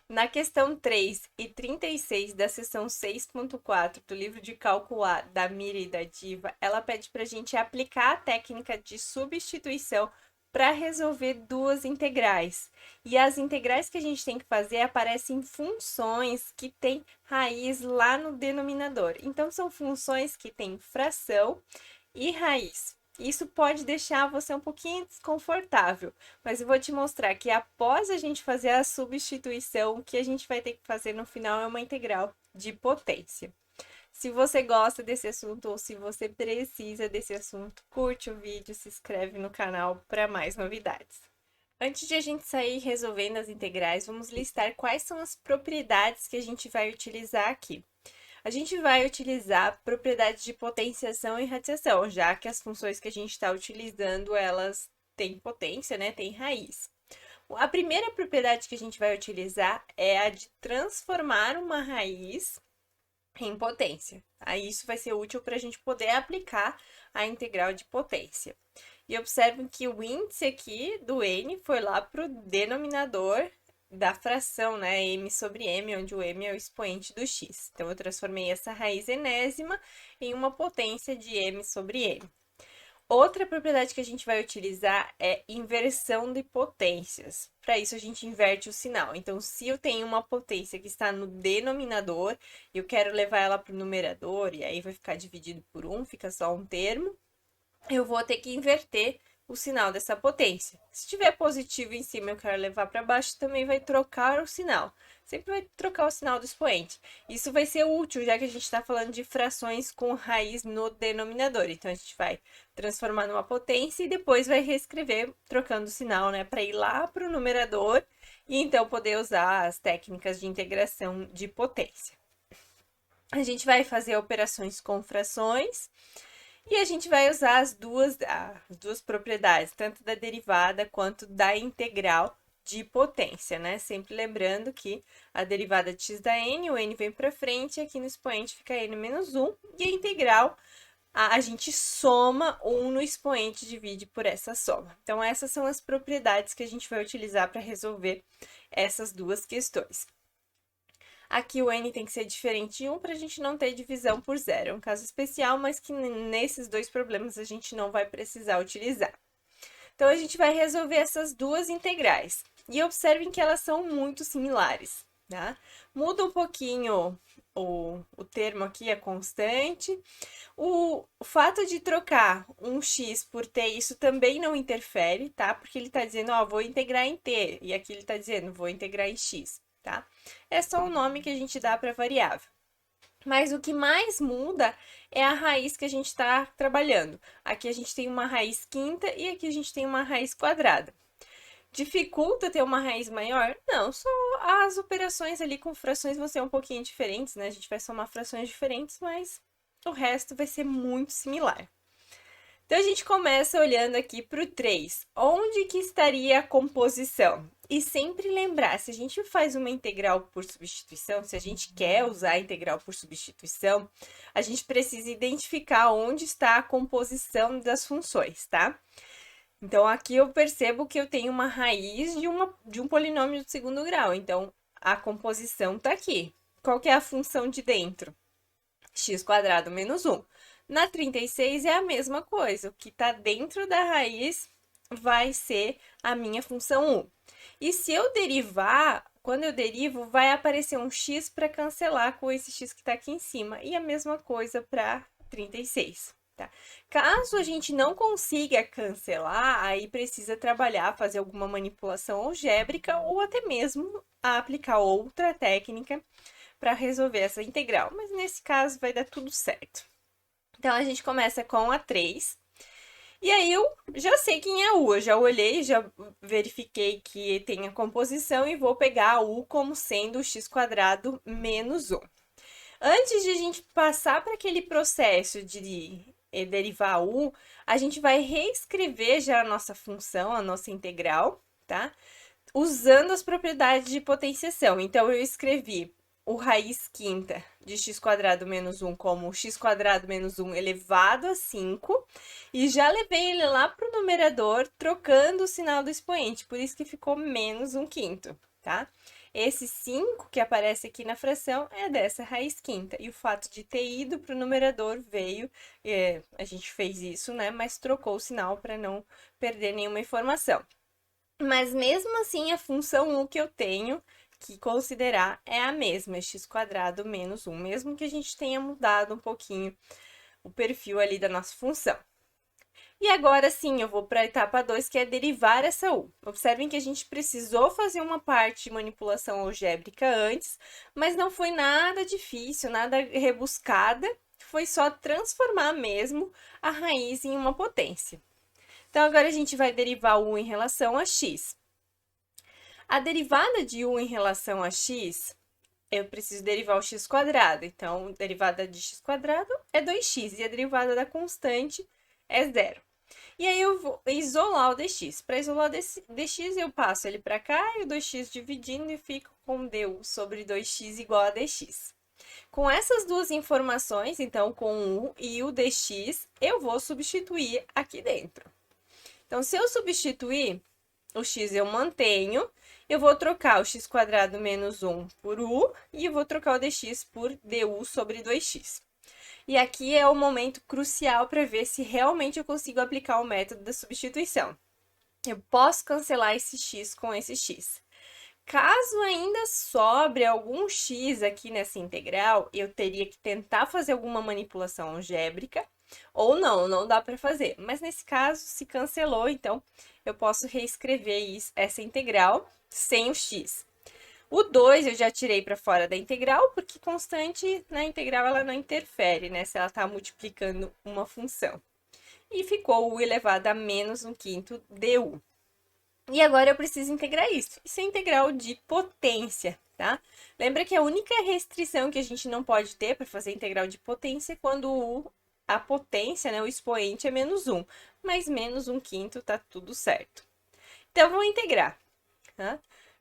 Na questão 3 e 36 da seção 6.4 do livro de cálculo A da Mira e da Diva, ela pede para a gente aplicar a técnica de substituição para resolver duas integrais. E as integrais que a gente tem que fazer aparecem funções que têm raiz lá no denominador. Então, são funções que têm fração e raiz. Isso pode deixar você um pouquinho desconfortável, mas eu vou te mostrar que após a gente fazer a substituição, o que a gente vai ter que fazer no final é uma integral de potência. Se você gosta desse assunto ou se você precisa desse assunto, curte o vídeo, se inscreve no canal para mais novidades. Antes de a gente sair resolvendo as integrais, vamos listar quais são as propriedades que a gente vai utilizar aqui. A gente vai utilizar propriedades de potenciação e radiação, já que as funções que a gente está utilizando, elas têm potência, né? Tem raiz. A primeira propriedade que a gente vai utilizar é a de transformar uma raiz em potência. Aí isso vai ser útil para a gente poder aplicar a integral de potência. E observem que o índice aqui do n foi lá para o denominador da fração, né, m sobre m, onde o m é o expoente do x. Então, eu transformei essa raiz enésima em uma potência de m sobre m. Outra propriedade que a gente vai utilizar é inversão de potências. Para isso, a gente inverte o sinal. Então, se eu tenho uma potência que está no denominador, eu quero levar ela para o numerador, e aí vai ficar dividido por 1, fica só um termo, eu vou ter que inverter o sinal dessa potência. Se tiver positivo em cima e eu quero levar para baixo, também vai trocar o sinal. Sempre vai trocar o sinal do expoente. Isso vai ser útil, já que a gente está falando de frações com raiz no denominador. Então, a gente vai transformar numa potência e depois vai reescrever trocando o sinal, né? Para ir lá para o numerador e então poder usar as técnicas de integração de potência. A gente vai fazer operações com frações. E a gente vai usar as duas propriedades, tanto da derivada quanto da integral de potência, né? Sempre lembrando que a derivada de x dá n, o n vem para frente, aqui no expoente fica n menos 1, e a integral, a gente soma 1 no expoente e divide por essa soma. Então, essas são as propriedades que a gente vai utilizar para resolver essas duas questões. Aqui o n tem que ser diferente de 1 para a gente não ter divisão por zero. É um caso especial, mas que nesses dois problemas a gente não vai precisar utilizar. Então, a gente vai resolver essas duas integrais. E observem que elas são muito similares, tá? Muda um pouquinho o termo aqui, a constante. O fato de trocar um x por t, isso também não interfere, tá? Porque ele está dizendo, ó, vou integrar em t, e aqui ele está dizendo, vou integrar em x, tá? É só o nome que a gente dá para a variável. Mas o que mais muda é a raiz que a gente está trabalhando. Aqui a gente tem uma raiz quinta e aqui a gente tem uma raiz quadrada. Dificulta ter uma raiz maior? Não, só as operações ali com frações vão ser um pouquinho diferentes, né? A gente vai somar frações diferentes, mas o resto vai ser muito similar. Então, a gente começa olhando aqui para o 3. Onde que estaria a composição? E sempre lembrar, se a gente faz uma integral por substituição, se a gente quer usar a integral por substituição, a gente precisa identificar onde está a composição das funções, tá? Então, aqui eu percebo que eu tenho uma raiz de um polinômio de segundo grau. Então, a composição está aqui. Qual que é a função de dentro? X² menos 1. Na 36 é a mesma coisa. O que está dentro da raiz vai ser a minha função 1. E se eu derivar, quando eu derivo, vai aparecer um x para cancelar com esse x que está aqui em cima. E a mesma coisa para 36. Tá? Caso a gente não consiga cancelar, aí precisa trabalhar, fazer alguma manipulação algébrica ou até mesmo aplicar outra técnica para resolver essa integral. Mas nesse caso vai dar tudo certo. Então, a gente começa com a 3. E aí, eu já sei quem é U. Eu já olhei, já verifiquei que tem a composição e vou pegar a U como sendo o x² menos 1. Antes de a gente passar para aquele processo de derivar U, a gente vai reescrever já a nossa função, a nossa integral, tá? Usando as propriedades de potenciação. Então, eu escrevi o raiz quinta de x² menos 1 como x² menos 1 elevado a 5 e já levei ele lá para o numerador trocando o sinal do expoente, por isso que ficou menos 1/5, tá? Esse 5 que aparece aqui na fração é dessa raiz quinta. E o fato de ter ido para o numerador veio, a gente fez isso, né? Mas trocou o sinal para não perder nenhuma informação. Mas mesmo assim, a função u que eu tenho que considerar é a mesma, é x² menos 1, mesmo que a gente tenha mudado um pouquinho o perfil ali da nossa função. E agora sim, eu vou para a etapa 2, que é derivar essa u. Observem que a gente precisou fazer uma parte de manipulação algébrica antes, mas não foi nada difícil, nada rebuscada, foi só transformar mesmo a raiz em uma potência. Então, agora a gente vai derivar u em relação a x. A derivada de u em relação a x, eu preciso derivar o x². Então, derivada de x² é 2x, e a derivada da constante é 0. E aí eu vou isolar o dx. Para isolar o dx, eu passo ele para cá e o 2x dividindo e fico com du sobre 2x igual a dx. Com essas duas informações, então com o e o dx, eu vou substituir aqui dentro. Então, se eu substituir, o x eu mantenho, eu vou trocar o x² menos 1 por u e eu vou trocar o dx por du sobre 2x. E aqui é o momento crucial para ver se realmente eu consigo aplicar o método da substituição. Eu posso cancelar esse x com esse x. Caso ainda sobre algum x aqui nessa integral, eu teria que tentar fazer alguma manipulação algébrica, ou não dá para fazer. Mas nesse caso, se cancelou, então eu posso reescrever essa integral sem o x. O 2 eu já tirei para fora da integral, porque constante na integral ela não interfere, né? Se ela está multiplicando uma função. E ficou u elevado a menos 1/5 du. E agora eu preciso integrar isso. Isso é integral de potência, tá? Lembra que a única restrição que a gente não pode ter para fazer integral de potência é quando a potência, né, o expoente é menos 1. Mas menos 1/5 tá tudo certo. Então, vou integrar, tá?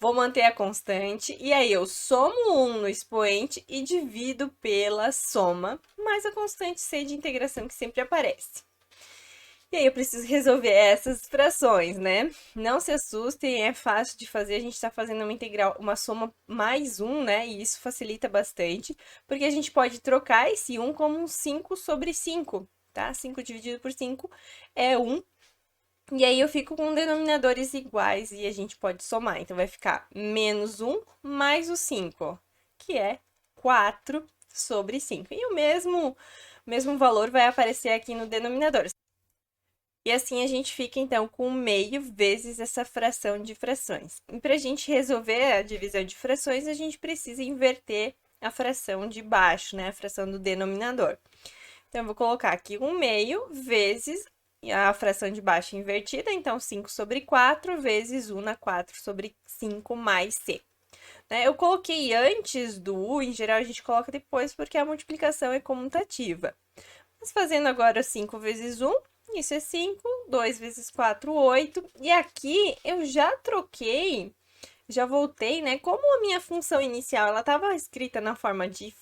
Vou manter a constante, e aí eu somo 1 no expoente e divido pela soma, mais a constante c de integração que sempre aparece. E aí eu preciso resolver essas frações, né? Não se assustem, é fácil de fazer, a gente está fazendo uma integral, uma soma mais 1, né? E isso facilita bastante, porque a gente pode trocar esse 1 como um 5 sobre 5, tá? 5 dividido por 5 é 1. E aí eu fico com denominadores iguais e a gente pode somar. Então, vai ficar menos 1 mais o 5, que é 4 sobre 5. E o mesmo valor vai aparecer aqui no denominador. E assim a gente fica, então, com meio vezes essa fração de frações. E para a gente resolver a divisão de frações, a gente precisa inverter a fração de baixo, né? A fração do denominador. Então, eu vou colocar aqui 1/2 vezes a fração de baixo invertida, então 5 sobre 4 vezes 1 na 4 sobre 5 mais c. Né? Eu coloquei antes do u, em geral a gente coloca depois porque a multiplicação é comutativa. Mas fazendo agora 5 vezes 1, isso é 5, 2 vezes 4, 8. E aqui eu já troquei, já voltei, né? Como a minha função inicial ela estava escrita na forma de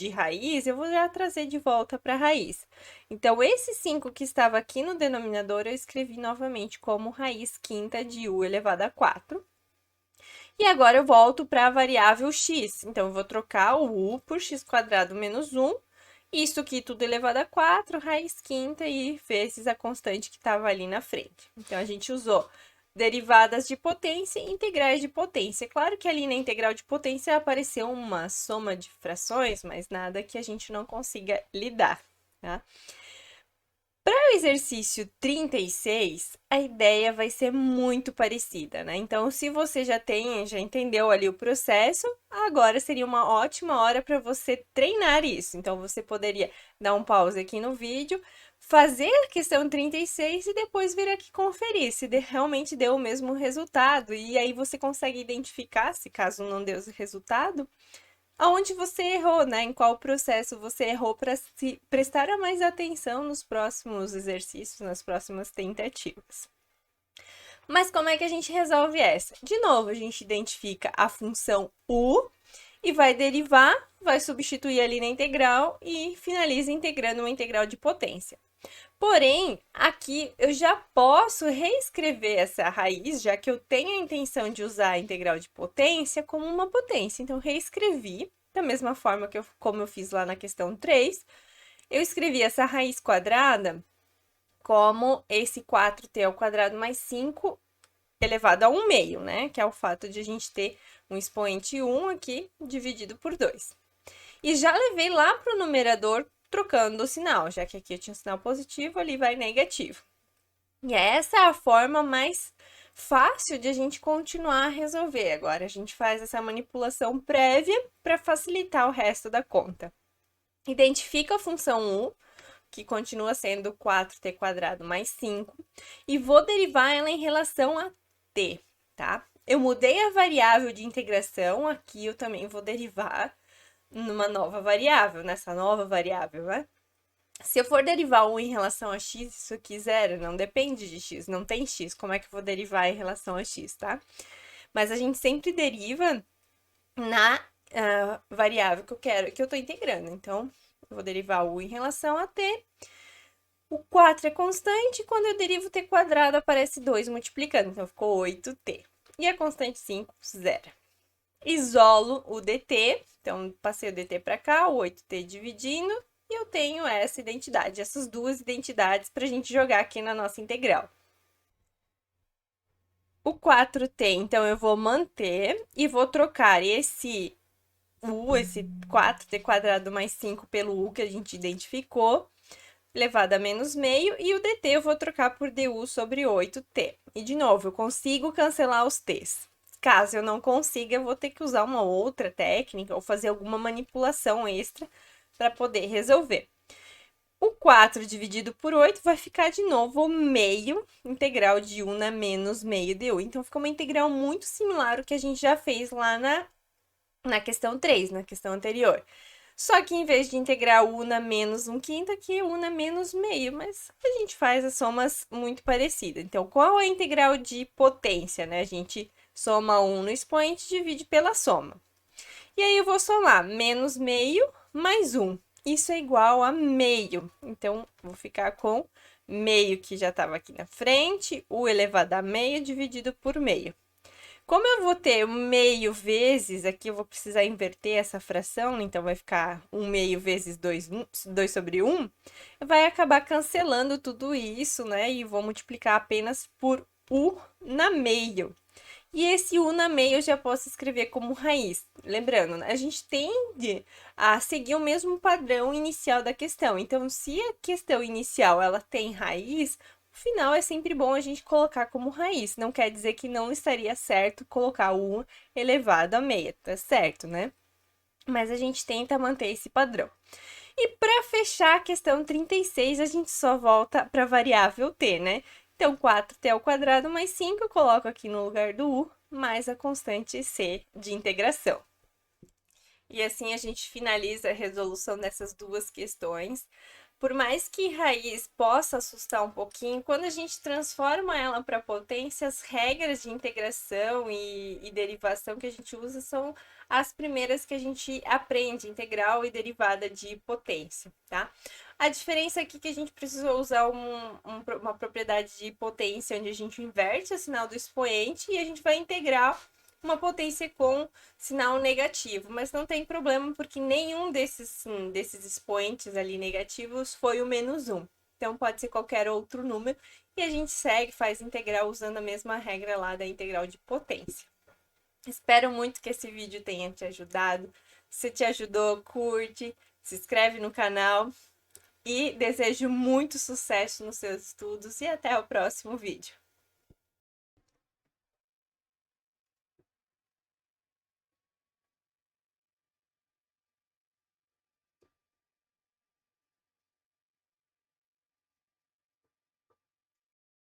raiz, eu vou já trazer de volta para a raiz. Então, esse 5 que estava aqui no denominador, eu escrevi novamente como raiz quinta de u elevado a 4. E agora eu volto para a variável x. Então, eu vou trocar o u por x² menos 1. Isso aqui tudo elevado a 4, raiz quinta e vezes a constante que estava ali na frente. Então, a gente usou derivadas de potência e integrais de potência. Claro que ali na integral de potência apareceu uma soma de frações, mas nada que a gente não consiga lidar, tá? Para o exercício 36, a ideia vai ser muito parecida, né? Então, se você já entendeu ali o processo, agora seria uma ótima hora para você treinar isso. Então, você poderia dar um pause aqui no vídeo, fazer a questão 36 e depois vir aqui conferir se realmente deu o mesmo resultado. E aí você consegue identificar, se caso não deu o resultado, aonde você errou, né? Em qual processo você errou para se prestar mais atenção nos próximos exercícios, nas próximas tentativas. Mas como é que a gente resolve essa? De novo, a gente identifica a função u e vai derivar, vai substituir ali na integral e finaliza integrando uma integral de potência. Porém, aqui eu já posso reescrever essa raiz, já que eu tenho a intenção de usar a integral de potência como uma potência. Então, reescrevi da mesma forma como eu fiz lá na questão 3. Eu escrevi essa raiz quadrada como esse 4t ao quadrado mais 5 elevado a 1 meio, né? Que é o fato de a gente ter um expoente 1 aqui dividido por 2. E já levei lá para o numerador trocando o sinal, já que aqui eu tinha um sinal positivo, ali vai negativo. E essa é a forma mais fácil de a gente continuar a resolver. Agora, a gente faz essa manipulação prévia para facilitar o resto da conta. Identifica a função u, que continua sendo 4t² mais 5, e vou derivar ela em relação a t, tá? Eu mudei a variável de integração, aqui eu também vou derivar numa nova variável, nessa nova variável, né? Se eu for derivar 1 em relação a x, isso aqui zero, não depende de x, não tem x, como é que eu vou derivar em relação a x, tá? Mas a gente sempre deriva na variável que eu quero, que eu tô integrando. Então, eu vou derivar u em relação a t. O 4 é constante, quando eu derivo t² aparece 2 multiplicando, então ficou 8t. E a constante 5, zero. Isolo o dt, então passei o dt para cá, o 8t dividindo, e eu tenho essa identidade, essas duas identidades para a gente jogar aqui na nossa integral. O 4t, então, eu vou manter e vou trocar esse 4t² mais 5 pelo u que a gente identificou, elevado a menos meio, e o dt eu vou trocar por du sobre 8t. E, de novo, eu consigo cancelar os t's. Caso eu não consiga, eu vou ter que usar uma outra técnica ou fazer alguma manipulação extra para poder resolver. O 4 dividido por 8 vai ficar de novo meio integral de una menos meio du. Então, fica uma integral muito similar ao que a gente já fez lá na questão 3, na questão anterior. Só que em vez de integrar una menos 1/5, aqui é una menos meio, mas a gente faz as somas muito parecidas. Então, qual é a integral de potência, né? A gente soma 1 no expoente e divide pela soma. E aí eu vou somar menos meio mais 1. Isso é igual a meio. Então, vou ficar com meio que já estava aqui na frente, u elevado a meio dividido por meio. Como eu vou ter meio vezes, aqui eu vou precisar inverter essa fração, então vai ficar 1 meio vezes 2 sobre 1, vai acabar cancelando tudo isso, né? E vou multiplicar apenas por u na meio. E esse u na meio eu já posso escrever como raiz. Lembrando, a gente tende a seguir o mesmo padrão inicial da questão. Então, se a questão inicial ela tem raiz, o final é sempre bom a gente colocar como raiz. Não quer dizer que não estaria certo colocar u elevado a meia, tá certo, né? Mas a gente tenta manter esse padrão. E para fechar a questão 36, a gente só volta para a variável t, né? Então, 4t ao quadrado mais 5, eu coloco aqui no lugar do u, mais a constante c de integração. E assim a gente finaliza a resolução dessas duas questões. Por mais que raiz possa assustar um pouquinho, quando a gente transforma ela para potência, as regras de integração e derivação que a gente usa são as primeiras que a gente aprende, integral e derivada de potência, tá? A diferença aqui é que a gente precisou usar uma propriedade de potência, onde a gente inverte o sinal do expoente e a gente vai integrar uma potência com sinal negativo, mas não tem problema porque nenhum desses expoentes ali negativos foi o menos 1. Então, pode ser qualquer outro número e a gente segue, faz integral usando a mesma regra lá da integral de potência. Espero muito que esse vídeo tenha te ajudado. Se te ajudou, curte, se inscreve no canal e desejo muito sucesso nos seus estudos e até o próximo vídeo.